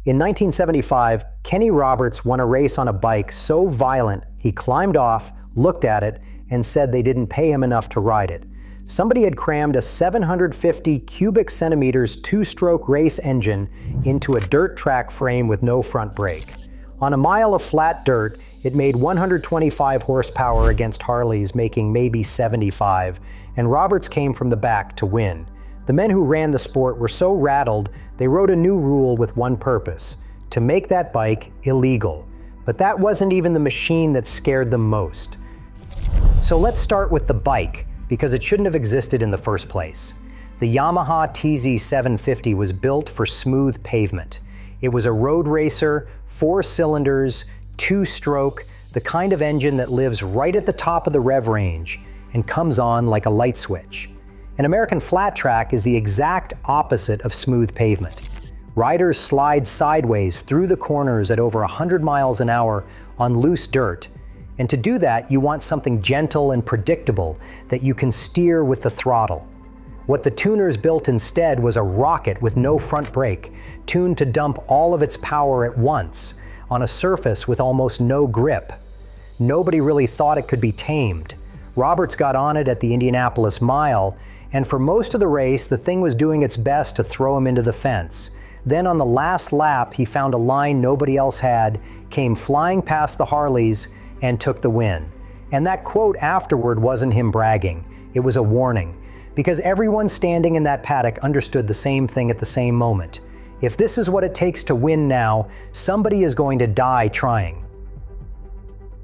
In 1975, Kenny Roberts won a race on a bike so violent he climbed off, looked at it, and said they didn't pay him enough to ride it. Somebody had crammed a 750 cubic centimeters two-stroke race engine into a dirt track frame with no front brake. On a mile of flat dirt, it made 125 horsepower against Harley's making maybe 75, and Roberts came from the back to win. The men who ran the sport were so rattled, they wrote a new rule with one purpose: to make that bike illegal. But that wasn't even the machine that scared them most. So let's start with the bike, because it shouldn't have existed in the first place. The Yamaha TZ750 was built for smooth pavement. It was a road racer, 4 cylinders, 2-stroke, the kind of engine that lives right at the top of the rev range and comes on like a light switch. An American flat track is the exact opposite of smooth pavement. Riders slide sideways through the corners at over 100 miles an hour on loose dirt. And to do that, you want something gentle and predictable that you can steer with the throttle. What the tuners built instead was a rocket with no front brake, tuned to dump all of its power at once on a surface with almost no grip. Nobody really thought it could be tamed. Roberts got on it at the Indianapolis Mile, and for most of the race, the thing was doing its best to throw him into the fence. Then on the last lap, he found a line nobody else had, came flying past the Harleys, and took the win. And that quote afterward wasn't him bragging, it was a warning, because everyone standing in that paddock understood the same thing at the same moment. If this is what it takes to win now, somebody is going to die trying.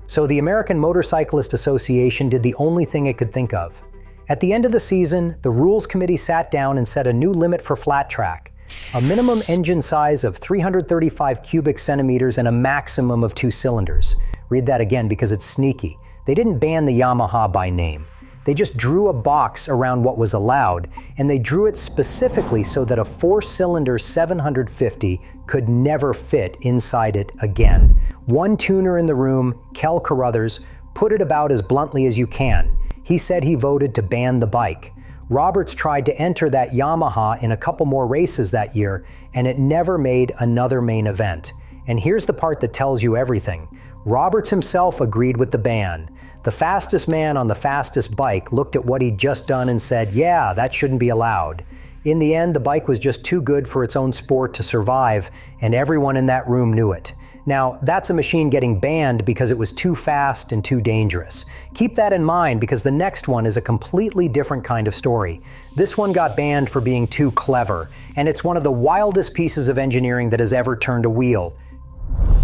So the American Motorcyclist Association did the only thing it could think of. At the end of the season, the Rules Committee sat down and set a new limit for flat track, a minimum engine size of 335 cubic centimeters and a maximum of 2 cylinders. Read that again because it's sneaky. They didn't ban the Yamaha by name. They just drew a box around what was allowed, and they drew it specifically so that a 4-cylinder 750 could never fit inside it again. One tuner in the room, Kel Carruthers, put it about as bluntly as you can. He said he voted to ban the bike. Roberts tried to enter that Yamaha in a couple more races that year, and it never made another main event. And here's the part that tells you everything. Roberts himself agreed with the ban. The fastest man on the fastest bike looked at what he'd just done and said, yeah, that shouldn't be allowed. In the end, the bike was just too good for its own sport to survive, and everyone in that room knew it. Now, that's a machine getting banned because it was too fast and too dangerous. Keep that in mind because the next one is a completely different kind of story. This one got banned for being too clever, and it's one of the wildest pieces of engineering that has ever turned a wheel.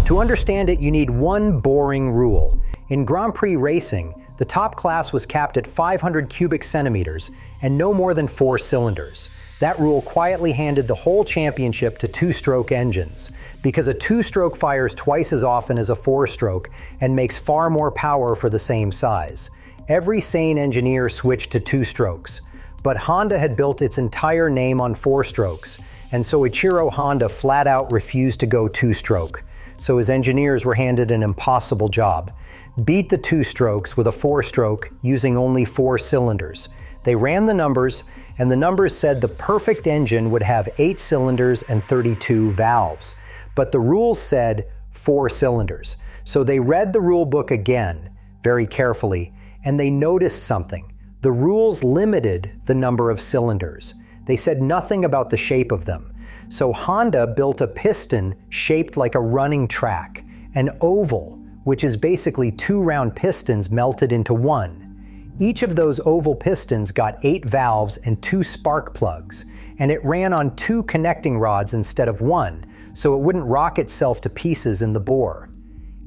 To understand it, you need one boring rule. In Grand Prix racing, the top class was capped at 500 cubic centimeters and no more than 4 cylinders. That rule quietly handed the whole championship to 2-stroke engines, because a 2-stroke fires twice as often as a 4-stroke and makes far more power for the same size. Every sane engineer switched to 2 strokes, but Honda had built its entire name on 4 strokes, and so Ichiro Honda flat out refused to go 2-stroke. So his engineers were handed an impossible job. Beat the 2 strokes with a 4-stroke using only 4 cylinders. They ran the numbers, and the numbers said the perfect engine would have 8 cylinders and 32 valves. But the rules said 4 cylinders. So they read the rule book again, very carefully, and they noticed something. The rules limited the number of cylinders. They said nothing about the shape of them. So Honda built a piston shaped like a running track, an oval, which is basically 2 round pistons melted into one. Each of those oval pistons got 8 valves and 2 spark plugs, and it ran on 2 connecting rods instead of 1, so it wouldn't rock itself to pieces in the bore.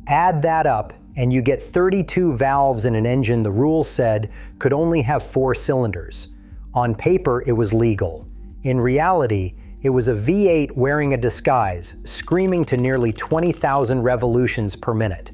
Add that up, and you get 32 valves in an engine the rules said could only have 4 cylinders. On paper, it was legal. In reality, it was a V8 wearing a disguise, screaming to nearly 20,000 revolutions per minute.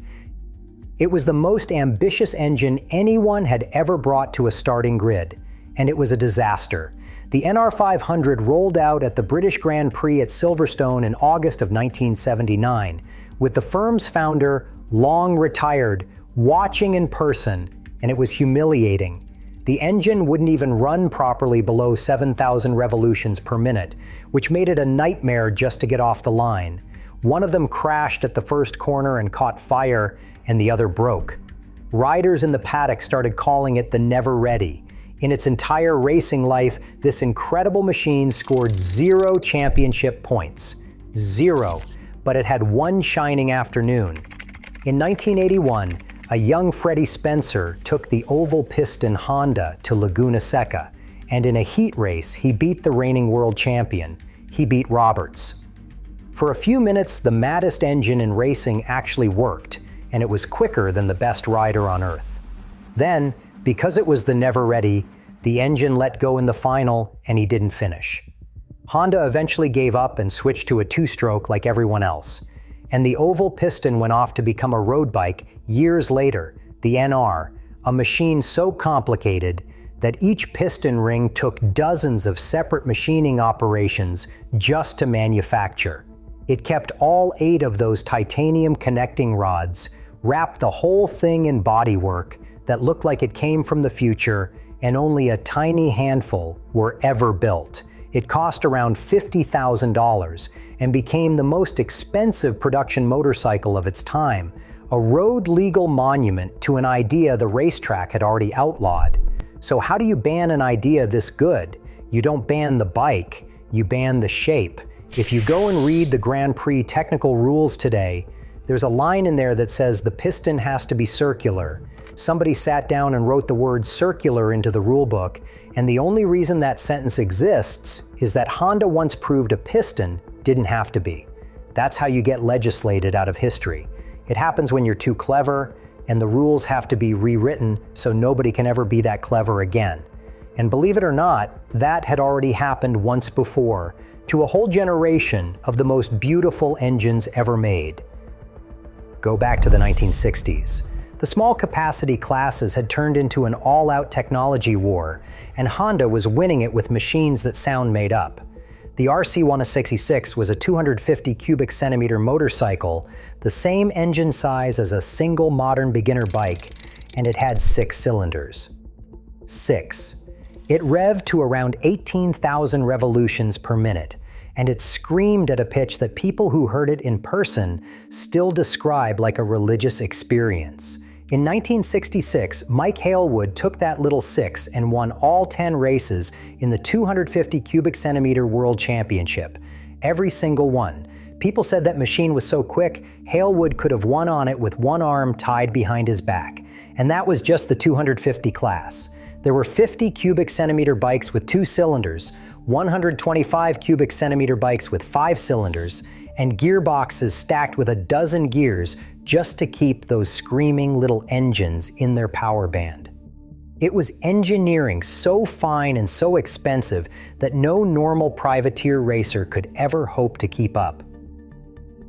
It was the most ambitious engine anyone had ever brought to a starting grid, and it was a disaster. The NR500 rolled out at the British Grand Prix at Silverstone in August of 1979, with the firm's founder, long retired, watching in person, and it was humiliating. The engine wouldn't even run properly below 7,000 revolutions per minute, which made it a nightmare just to get off the line. One of them crashed at the first corner and caught fire, and the other broke. Riders in the paddock started calling it the Never Ready. In its entire racing life, this incredible machine scored 0 championship points. 0. But it had one shining afternoon. In 1981, a young Freddie Spencer took the oval-piston Honda to Laguna Seca, and in a heat race, he beat the reigning world champion. He beat Roberts. For a few minutes, the maddest engine in racing actually worked, and it was quicker than the best rider on Earth. Then, because it was the Never Ready, the engine let go in the final, and he didn't finish. Honda eventually gave up and switched to a 2-stroke like everyone else. And the oval piston went off to become a road bike years later, the NR, a machine so complicated that each piston ring took dozens of separate machining operations just to manufacture. It kept all 8 of those titanium connecting rods, wrapped the whole thing in bodywork that looked like it came from the future, and only a tiny handful were ever built. It cost around $50,000 and became the most expensive production motorcycle of its time, a road-legal monument to an idea the racetrack had already outlawed. So how do you ban an idea this good? You don't ban the bike, you ban the shape. If you go and read the Grand Prix technical rules today, there's a line in there that says the piston has to be circular. Somebody sat down and wrote the word circular into the rule book, and the only reason that sentence exists is that Honda once proved a piston didn't have to be. That's how you get legislated out of history. It happens when you're too clever, and the rules have to be rewritten so nobody can ever be that clever again. And believe it or not, that had already happened once before, to a whole generation of the most beautiful engines ever made. Go back to the 1960s. The small capacity classes had turned into an all-out technology war, and Honda was winning it with machines that sound made up. The RC166 was a 250 cubic centimeter motorcycle, the same engine size as a single modern beginner bike, and it had 6 cylinders. 6. It revved to around 18,000 revolutions per minute, and it screamed at a pitch that people who heard it in person still describe like a religious experience. In 1966, Mike Halewood took that little 6 and won all 10 races in the 250 cubic centimeter World Championship. Every single one. People said that machine was so quick, Halewood could have won on it with one arm tied behind his back. And that was just the 250 class. There were 50 cubic centimeter bikes with 2 cylinders, 125 cubic centimeter bikes with 5 cylinders, and gearboxes stacked with a dozen gears just to keep those screaming little engines in their power band. It was engineering so fine and so expensive that no normal privateer racer could ever hope to keep up.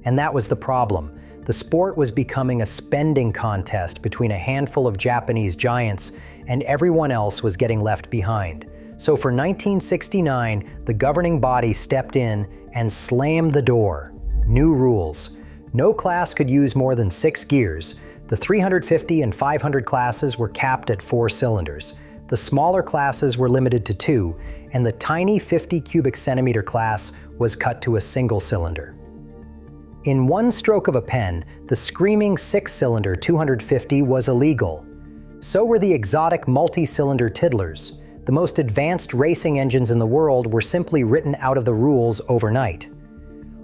And that was the problem. The sport was becoming a spending contest between a handful of Japanese giants, and everyone else was getting left behind. So for 1969, the governing body stepped in and slammed the door. New rules. No class could use more than 6 gears. The 350 and 500 classes were capped at 4 cylinders. The smaller classes were limited to 2, and the tiny 50 cubic centimeter class was cut to a single cylinder. In one stroke of a pen, the screaming 6-cylinder 250 was illegal. So were the exotic multi-cylinder tiddlers. The most advanced racing engines in the world were simply written out of the rules overnight.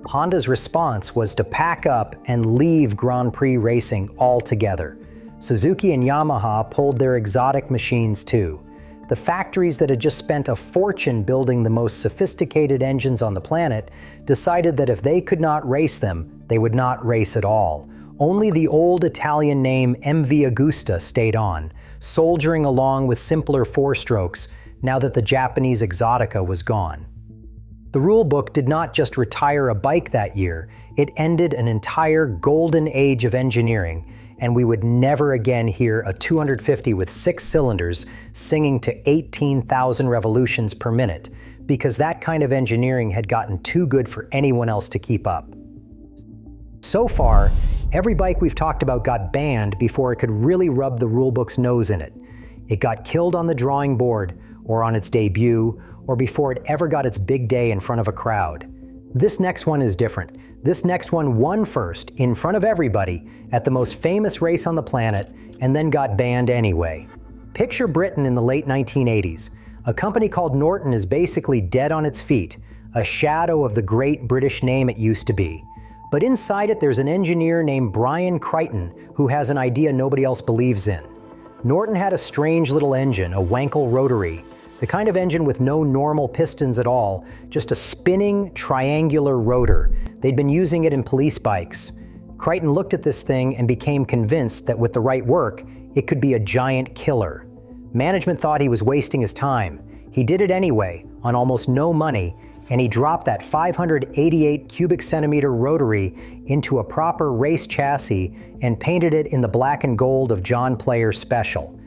Honda's response was to pack up and leave Grand Prix racing altogether. Suzuki and Yamaha pulled their exotic machines too. The factories that had just spent a fortune building the most sophisticated engines on the planet decided that if they could not race them, they would not race at all. Only the old Italian name MV Agusta stayed on, soldiering along with simpler 4-strokes now that the Japanese Exotica was gone. The rule book did not just retire a bike that year, it ended an entire golden age of engineering, and we would never again hear a 250 with 6 cylinders singing to 18,000 revolutions per minute, because that kind of engineering had gotten too good for anyone else to keep up. So far, every bike we've talked about got banned before it could really rub the rulebook's nose in it. It got killed on the drawing board, or on its debut, or before it ever got its big day in front of a crowd. This next one is different. This next one won first, in front of everybody, at the most famous race on the planet, and then got banned anyway. Picture Britain in the late 1980s. A company called Norton is basically dead on its feet, a shadow of the great British name it used to be. But inside it there's an engineer named Brian Crichton who has an idea nobody else believes in. Norton had a strange little engine, a Wankel Rotary, the kind of engine with no normal pistons at all, just a spinning, triangular rotor. They'd been using it in police bikes. Crichton looked at this thing and became convinced that with the right work, it could be a giant killer. Management thought he was wasting his time. He did it anyway, on almost no money, and he dropped that 588 cubic centimeter rotary into a proper race chassis and painted it in the black and gold of John Player's Special.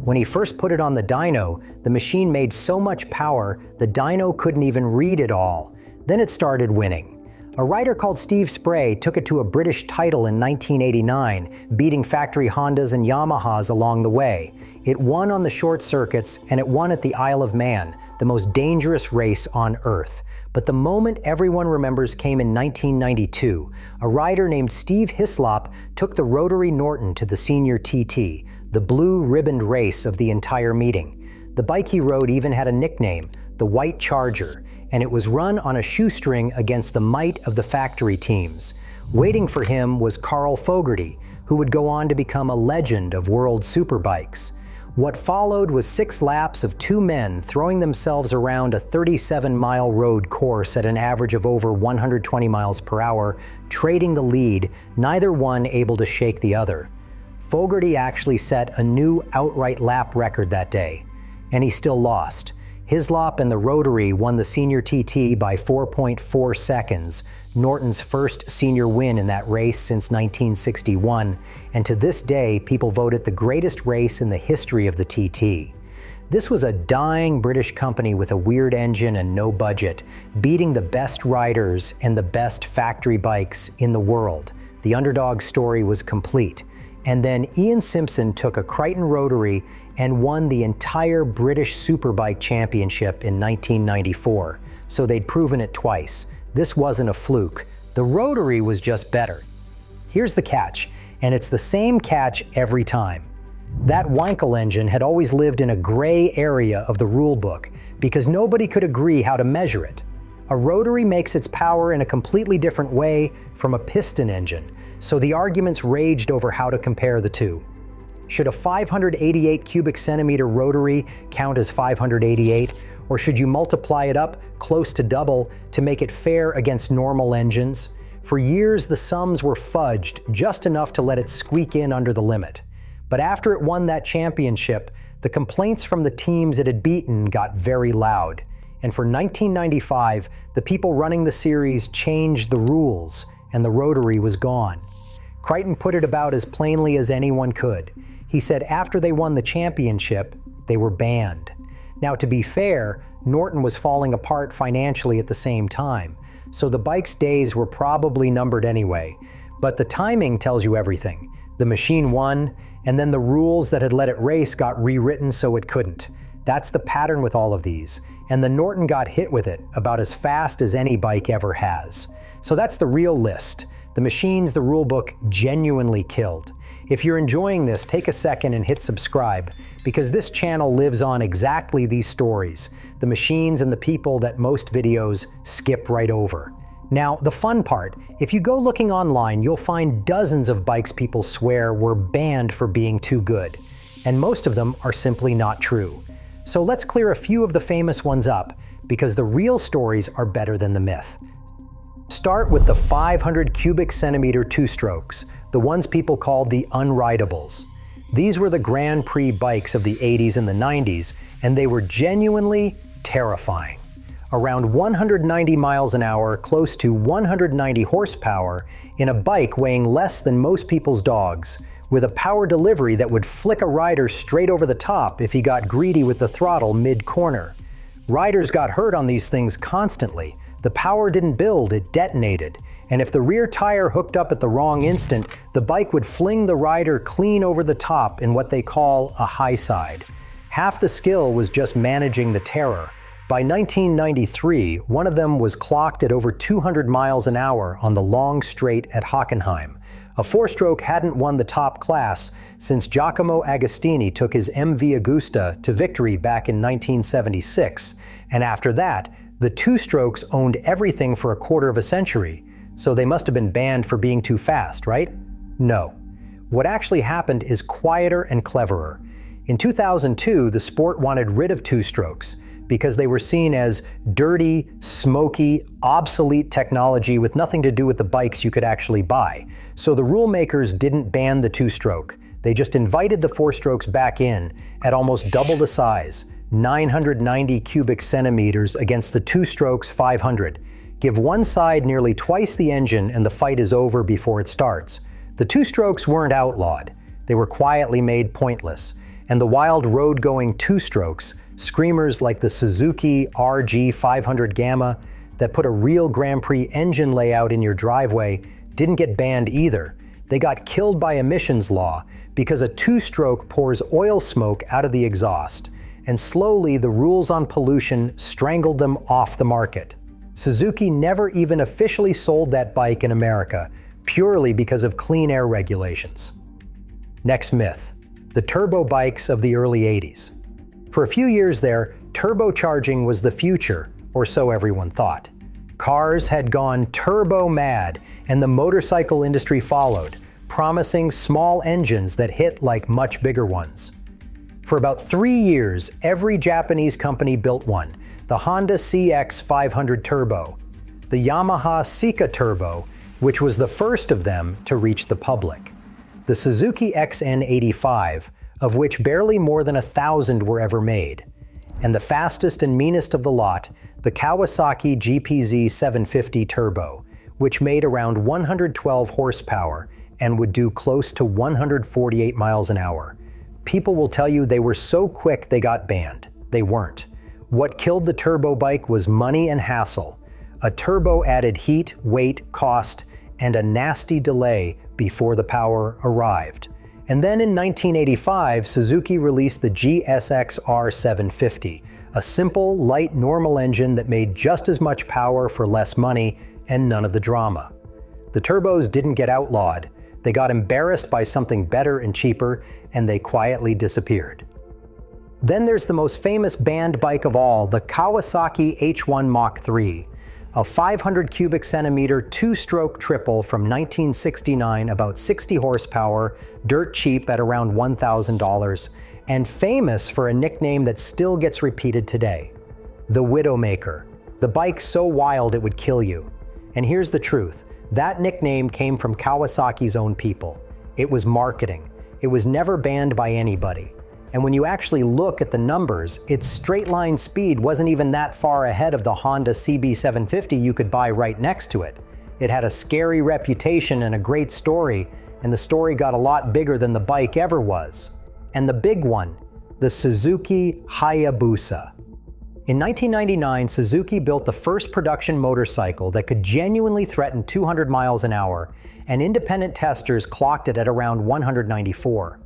When he first put it on the dyno, the machine made so much power, the dyno couldn't even read it all. Then it started winning. A writer called Steve Spray took it to a British title in 1989, beating factory Hondas and Yamahas along the way. It won on the short circuits, and it won at the Isle of Man, the most dangerous race on Earth. But the moment everyone remembers came in 1992. A rider named Steve Hislop took the rotary Norton to the senior TT, the blue ribboned race of the entire meeting. The bike he rode even had a nickname, the White Charger, and it was run on a shoestring against the might of the factory teams. Waiting for him was Carl Fogarty, who would go on to become a legend of world superbikes. What followed was 6 laps of 2 men throwing themselves around a 37-mile road course at an average of over 120 miles per hour, trading the lead, neither one able to shake the other. Fogarty actually set a new outright lap record that day, and he still lost. Hislop and the Rotary won the senior TT by 4.4 seconds, Norton's first senior win in that race since 1961, and to this day people vote it the greatest race in the history of the TT. This was a dying British company with a weird engine and no budget, beating the best riders and the best factory bikes in the world. The underdog story was complete. And then Ian Simpson took a Crichton Rotary and won the entire British Superbike Championship in 1994. So they'd proven it twice. This wasn't a fluke. The Rotary was just better. Here's the catch, and it's the same catch every time. That Wankel engine had always lived in a gray area of the rule book because nobody could agree how to measure it. A Rotary makes its power in a completely different way from a piston engine, so the arguments raged over how to compare the two. Should a 588 cubic centimeter Rotary count as 588, or should you multiply it up close to double to make it fair against normal engines? For years the sums were fudged just enough to let it squeak in under the limit. But after it won that championship, the complaints from the teams it had beaten got very loud. And for 1995, the people running the series changed the rules, and the Rotary was gone. Crichton put it about as plainly as anyone could. He said after they won the championship, they were banned. Now, to be fair, Norton was falling apart financially at the same time, so the bike's days were probably numbered anyway. But the timing tells you everything. The machine won, and then the rules that had let it race got rewritten so it couldn't. That's the pattern with all of these, and the Norton got hit with it about as fast as any bike ever has. So that's the real list. The machines the rulebook genuinely killed. If you're enjoying this, take a second and hit subscribe, because this channel lives on exactly these stories, the machines and the people that most videos skip right over. Now, the fun part, if you go looking online, you'll find dozens of bikes people swear were banned for being too good, and most of them are simply not true. So let's clear a few of the famous ones up, because the real stories are better than the myth. Start with the 500 cubic centimeter two-strokes, the ones people called the unridables. These were the Grand Prix bikes of the 80s and the 90s, and they were genuinely terrifying. Around 190 miles an hour, close to 190 horsepower, in a bike weighing less than most people's dogs, with a power delivery that would flick a rider straight over the top if he got greedy with the throttle mid-corner. Riders got hurt on these things constantly. The power didn't build, it detonated. And if the rear tire hooked up at the wrong instant, the bike would fling the rider clean over the top in what they call a high side. Half the skill was just managing the terror. By 1993, one of them was clocked at over 200 miles an hour on the long straight at Hockenheim. A four-stroke hadn't won the top class since Giacomo Agostini took his MV Agusta to victory back in 1976, and after that, the two-strokes owned everything for a quarter of a century, so they must have been banned for being too fast, right? No. What actually happened is quieter and cleverer. In 2002, the sport wanted rid of two-strokes because they were seen as dirty, smoky, obsolete technology with nothing to do with the bikes you could actually buy. So the rule makers didn't ban the two-stroke. They just invited the four-strokes back in at almost double the size, 990 cubic centimeters against the two-strokes 500. Give one side nearly twice the engine and the fight is over before it starts. The two-strokes weren't outlawed. They were quietly made pointless. And the wild road-going two-strokes, screamers like the Suzuki RG500 Gamma that put a real Grand Prix engine layout in your driveway, didn't get banned either. They got killed by emissions law because a two-stroke pours oil smoke out of the exhaust, and slowly the rules on pollution strangled them off the market. Suzuki never even officially sold that bike in America, purely because of clean air regulations. Next myth: the turbo bikes of the early 80s. For a few years there, turbocharging was the future, or so everyone thought. Cars had gone turbo mad, and the motorcycle industry followed, promising small engines that hit like much bigger ones. For about 3 years, every Japanese company built one: the Honda CX500 Turbo, the Yamaha Sika Turbo, which was the first of them to reach the public, the Suzuki XN85, of which barely more than 1,000 were ever made, and the fastest and meanest of the lot, the Kawasaki GPZ750 Turbo, which made around 112 horsepower and would do close to 148 miles an hour. People will tell you they were so quick they got banned. They weren't. What killed the turbo bike was money and hassle. A turbo added heat, weight, cost, and a nasty delay before the power arrived. And then in 1985, Suzuki released the GSX-R 750, a simple, light, normal engine that made just as much power for less money and none of the drama. The turbos didn't get outlawed. They got embarrassed by something better and cheaper, and they quietly disappeared. Then there's the most famous banned bike of all, the Kawasaki H1 Mach 3. A 500 cubic centimeter two-stroke triple from 1969, about 60 horsepower, dirt cheap at around $1,000, and famous for a nickname that still gets repeated today: the Widowmaker. The bike so wild it would kill you. And here's the truth: that nickname came from Kawasaki's own people. It was marketing. It was never banned by anybody. And when you actually look at the numbers, its straight-line speed wasn't even that far ahead of the Honda CB750 you could buy right next to it. It had a scary reputation and a great story, and the story got a lot bigger than the bike ever was. And the big one, the Suzuki Hayabusa. In 1999, Suzuki built the first production motorcycle that could genuinely threaten 200 miles an hour, and independent testers clocked it at around 194.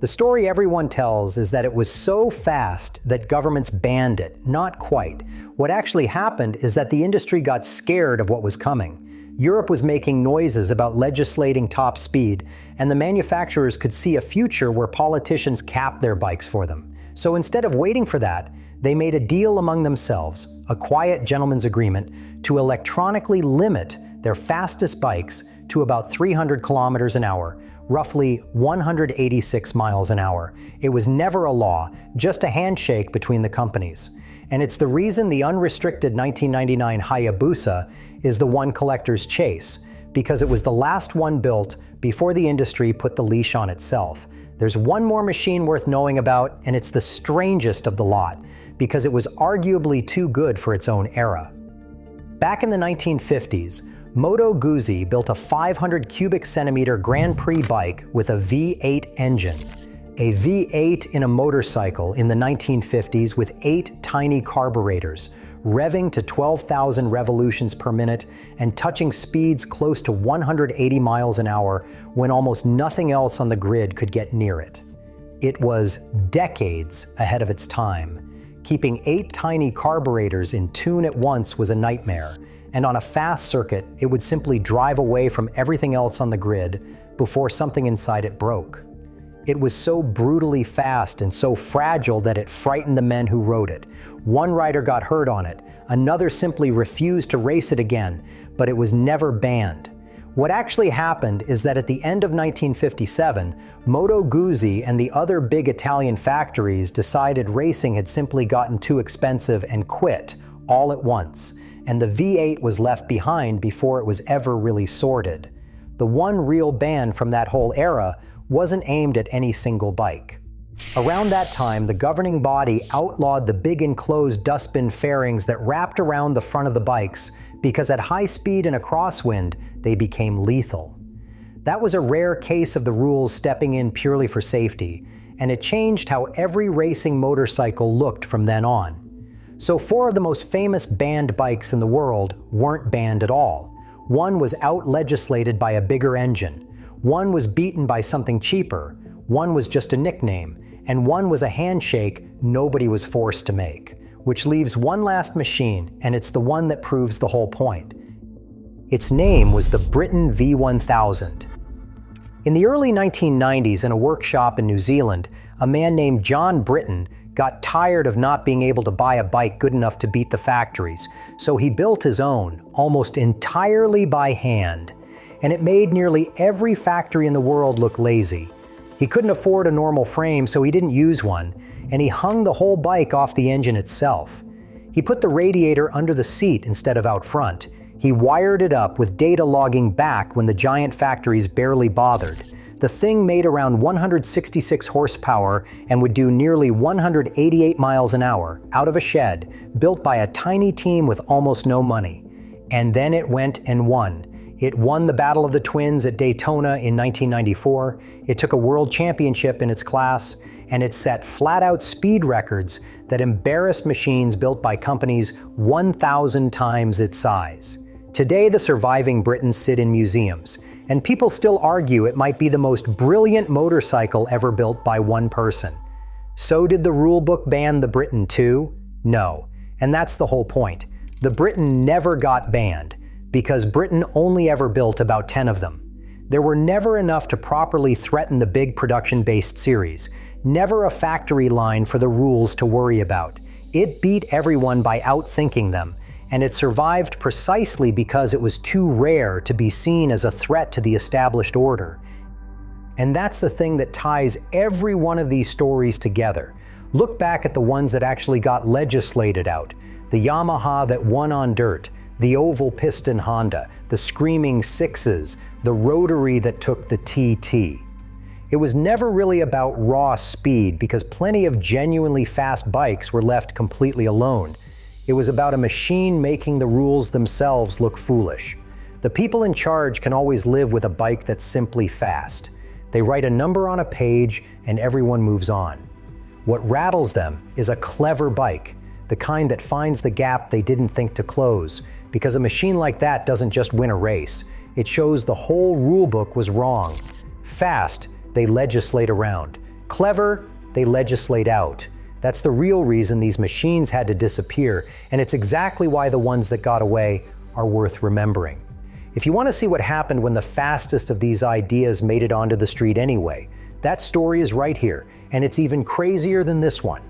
The story everyone tells is that it was so fast that governments banned it. Not quite. What actually happened is that the industry got scared of what was coming. Europe was making noises about legislating top speed, and the manufacturers could see a future where politicians capped their bikes for them. So instead of waiting for that, they made a deal among themselves, a quiet gentleman's agreement, to electronically limit their fastest bikes to about 300 kilometers an hour, roughly 186 miles an hour. It was never a law, just a handshake between the companies. And it's the reason the unrestricted 1999 Hayabusa is the one collectors chase, because it was the last one built before the industry put the leash on itself. There's one more machine worth knowing about, and it's the strangest of the lot, because it was arguably too good for its own era. Back in the 1950s, Moto Guzzi built a 500 cubic centimeter Grand Prix bike with a V8 engine. A V8 in a motorcycle in the 1950s with 8 tiny carburetors, revving to 12,000 revolutions per minute and touching speeds close to 180 miles an hour when almost nothing else on the grid could get near it. It was decades ahead of its time. Keeping 8 tiny carburetors in tune at once was a nightmare, and on a fast circuit, it would simply drive away from everything else on the grid before something inside it broke. It was so brutally fast and so fragile that it frightened the men who rode it. One rider got hurt on it, another simply refused to race it again, but it was never banned. What actually happened is that at the end of 1957, Moto Guzzi and the other big Italian factories decided racing had simply gotten too expensive and quit all at once, and the V8 was left behind before it was ever really sorted. The one real ban from that whole era wasn't aimed at any single bike. Around that time, the governing body outlawed the big enclosed dustbin fairings that wrapped around the front of the bikes because at high speed and a crosswind, they became lethal. That was a rare case of the rules stepping in purely for safety, and it changed how every racing motorcycle looked from then on. So 4 of the most famous banned bikes in the world weren't banned at all. One was out-legislated by a bigger engine. One was beaten by something cheaper, one was just a nickname, and one was a handshake nobody was forced to make. Which leaves one last machine, and it's the one that proves the whole point. Its name was the Britten V1000. In the early 1990s, in a workshop in New Zealand, a man named John Britten got tired of not being able to buy a bike good enough to beat the factories, so he built his own, almost entirely by hand. And it made nearly every factory in the world look lazy. He couldn't afford a normal frame, so he didn't use one, and he hung the whole bike off the engine itself. He put the radiator under the seat instead of out front. He wired it up with data logging back when the giant factories barely bothered. The thing made around 166 horsepower and would do nearly 188 miles an hour out of a shed, built by a tiny team with almost no money. And then it went and won. It won the Battle of the Twins at Daytona in 1994, it took a world championship in its class, and it set flat-out speed records that embarrassed machines built by companies 1,000 times its size. Today, the surviving Brittens sit in museums, and people still argue it might be the most brilliant motorcycle ever built by one person. So did the rulebook ban the Britten too? No, and that's the whole point. The Britten never got banned, because Britten only ever built about 10 of them. There were never enough to properly threaten the big production-based series, never a factory line for the rules to worry about. It beat everyone by outthinking them, and it survived precisely because it was too rare to be seen as a threat to the established order. And that's the thing that ties every one of these stories together. Look back at the ones that actually got legislated out, the Yamaha that won on dirt, the oval-piston Honda, the screaming sixes, the Rotary that took the TT. It was never really about raw speed because plenty of genuinely fast bikes were left completely alone. It was about a machine making the rules themselves look foolish. The people in charge can always live with a bike that's simply fast. They write a number on a page and everyone moves on. What rattles them is a clever bike, the kind that finds the gap they didn't think to close, because a machine like that doesn't just win a race. It shows the whole rulebook was wrong. Fast, they legislate around. Clever, they legislate out. That's the real reason these machines had to disappear, and it's exactly why the ones that got away are worth remembering. If you want to see what happened when the fastest of these ideas made it onto the street anyway, that story is right here, and it's even crazier than this one.